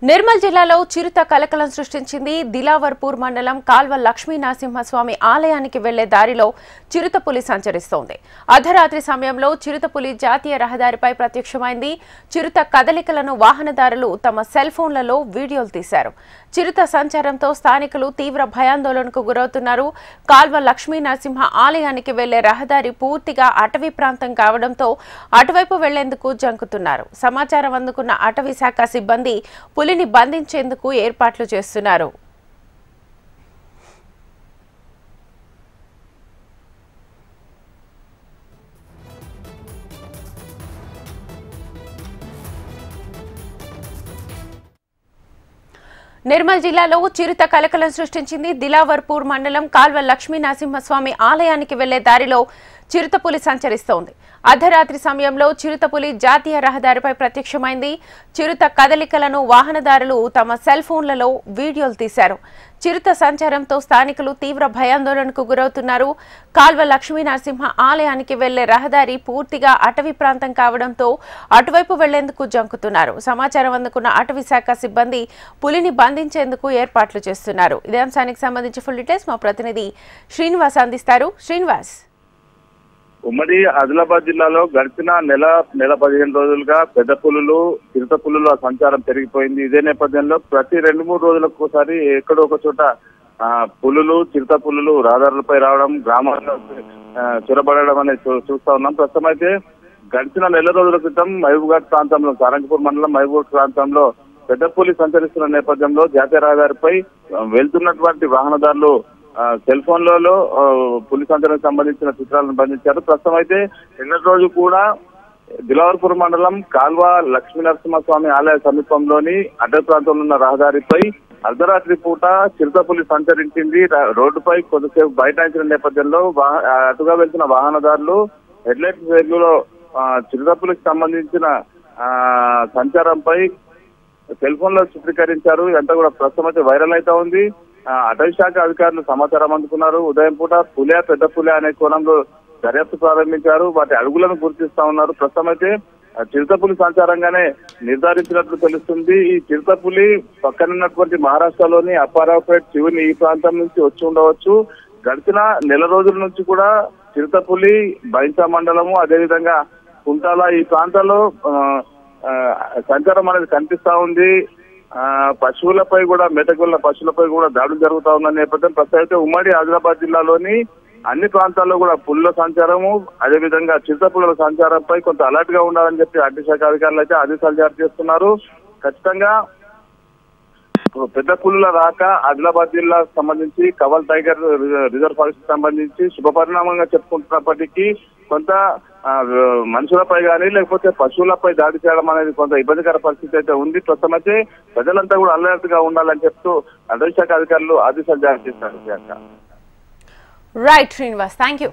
నిర్మల్ జిల్లాలో చిరుత కలకలం సృష్టించింది. దిలావర్పూర్ మండలం కాల్వ లక్ష్మీ నరసింహస్వామి ఆలయానికి వెళ్లే దారిలో చిరుతపులి సంచరిస్తోంది. అర్ధరాత్రి సమయంలో చిరుతపులి జాతీయ రహదారిపై ప్రత్యక్షమైంది. చిరుత కదలికలను వాహనదారులు తమ సెల్ ఫోన్లలో వీడియోలు తీశారు. చిరుత సంచారంతో స్థానికులు తీవ్ర భయాందోళనకు గురవుతున్నారు. కాల్వ లక్ష్మీ నరసింహ ఆలయానికి వెళ్లే రహదారి పూర్తిగా అటవీ ప్రాంతం కావడంతో అటువైపు వెళ్లేందుకు జంకుతున్నారు. సమాచారం అందుకున్న అటవీ శాఖ సిబ్బంది పులిని బంధించేందుకు ఏర్పాట్లు చేస్తున్నారు. నిర్మల్ జిల్లాలో చిరుత కలకలం సృష్టించింది. దిలావర్పూర్ మండలం కాల్వ లక్ష్మీ నరసింహస్వామి ఆలయానికి వెళ్లే దారిలో చిరుతపులి సంచరిస్తోంది. అర్ధరాత్రి సమయంలో చిరుతపులి జాతీయ రహదారిపై ప్రత్యక్షమైంది. చిరుత కదలికలను వాహనదారులు తమ సెల్ ఫోన్లలో వీడియోలు తీశారు. చిరుత సంచారంతో స్థానికులు తీవ్ర భయాందోళనకు గురవుతున్నారు. కాల్వ లక్ష్మీ నరసింహ ఆలయానికి వెళ్లే రహదారి పూర్తిగా అటవీ ప్రాంతం కావడంతో అటువైపు వెళ్లేందుకు జంకుతున్నారు. సమాచారం అందుకున్న అటవీ శాఖ సిబ్బంది పులిని బంధించేందుకు ఏర్పాట్లు చేస్తున్నారు. ఇదే అంశానికి సంబంధించి ఫుల్ డీటెయిల్స్ మా ప్రతినిధి శ్రీనివాస్ అందిస్తారు. శ్రీనివాస్, ఉమ్మడి ఆదిలాబాద్ జిల్లాలో గడిచిన నెల 15 రోజులుగా పెద్ద పులులు చిరుత పులుల సంచారం పెరిగిపోయింది. ఇదే నేపథ్యంలో ప్రతి 2-3 రోజులకు ఒకసారి ఎక్కడో ఒక చోట పులులు చిరుత పులులు రహదారులపై రావడం, గ్రామాల్లో చొరబడడం అనేది చూస్తా ఉన్నాం. ప్రస్తుతం అయితే గడిచిన నెల రోజుల క్రితం మహబూబ్ఘాట్ ప్రాంతంలో సారంగపూర్ మండలం మహబూబ్ఘాట్ ప్రాంతంలో పెద్ద పులి సంచరిస్తున్న నేపథ్యంలో జాతీయ రహదారిపై వెళ్తున్నటువంటి వాహనదారులు సెల్ ఫోన్లలో పులి సంచారానికి సంబంధించిన చిత్రాలను బంధించారు. ప్రస్తుతం అయితే నిన్నటి రోజు కూడా దిలావర్పూర్ మండలం కాల్వ లక్ష్మీ నరసింహస్వామి ఆలయ సమీపంలోని అటవీ ప్రాంతంలో ఉన్న రహదారిపై అర్ధరాత్రి పూట చిరుతపులి సంచరించింది. రోడ్డుపై కొద్దిసేపు బైఠాయించిన నేపథ్యంలో అటుగా వెళ్తున్న వాహనదారులు హెడ్లైట్ వెలుగులో చిరుతపులికి సంబంధించిన సంచారంపై సెల్ ఫోన్ లో చిత్రీకరించారు. ఇదంతా కూడా ప్రస్తుతం అయితే వైరల్ అవుతా ఉంది. అటవీ శాఖ అధికారులు సమాచారం అందుకున్నారు. ఉదయం పూట పులియా పెద్ద పులి అనే కోణంలో దర్యాప్తు ప్రారంభించారు. వాటి అడుగులను గుర్తిస్తా ఉన్నారు. ప్రస్తుతం అయితే చిరుతపులి సంచారంగానే నిర్ధారించినట్లు తెలుస్తుంది. ఈ చిరుతపులి పక్కనున్నటువంటి మహారాష్ట్రలోని అప్పారావుపేట్ శివుని ఈ ప్రాంతం నుంచి వచ్చి ఉండవచ్చు. గడిచిన నెల రోజుల నుంచి కూడా చిరుతపులి బైంసా మండలము అదేవిధంగా కుంటాల ఈ ప్రాంతాల్లో సంచారం అనేది కనిపిస్తా ఉంది. పశువులపై కూడా మెతకుల పశువులపై కూడా దాడులు జరుగుతా ఉన్న నేపథ్యం ప్రస్తుతం అయితే ఉమ్మడి ఆదిలాబాద్ జిల్లాలోని అన్ని ప్రాంతాల్లో కూడా పులుల సంచారము అదేవిధంగా చిరుతపులుల సంచారంపై కొంత అలర్ట్ గా ఉండాలని చెప్పి అటవీ శాఖ అధికారులు అయితే ఆదేశాలు జారీ చేస్తున్నారు. ఖచ్చితంగా పెద్ద పులుల రాక ఆదిలాబాద్ జిల్లాకు సంబంధించి కవల్ టైగర్ రిజర్వ్ ఫారెస్ట్ సంబంధించి శుభ పరిణామంగా చెప్పుకుంటున్నప్పటికీ కొంత మనుషులపై కానీ లేకపోతే పశువులపై దాడి చేయడం అనేది కొంత ఇబ్బందికర పరిస్థితి అయితే ఉంది. ప్రస్తుతం అయితే ప్రజలంతా కూడా అలర్ట్ గా ఉండాలని చెప్తూ అటవీ శాఖ అధికారులు ఆదేశాలు జారీ చేశారు. Right Srinivas, thank you.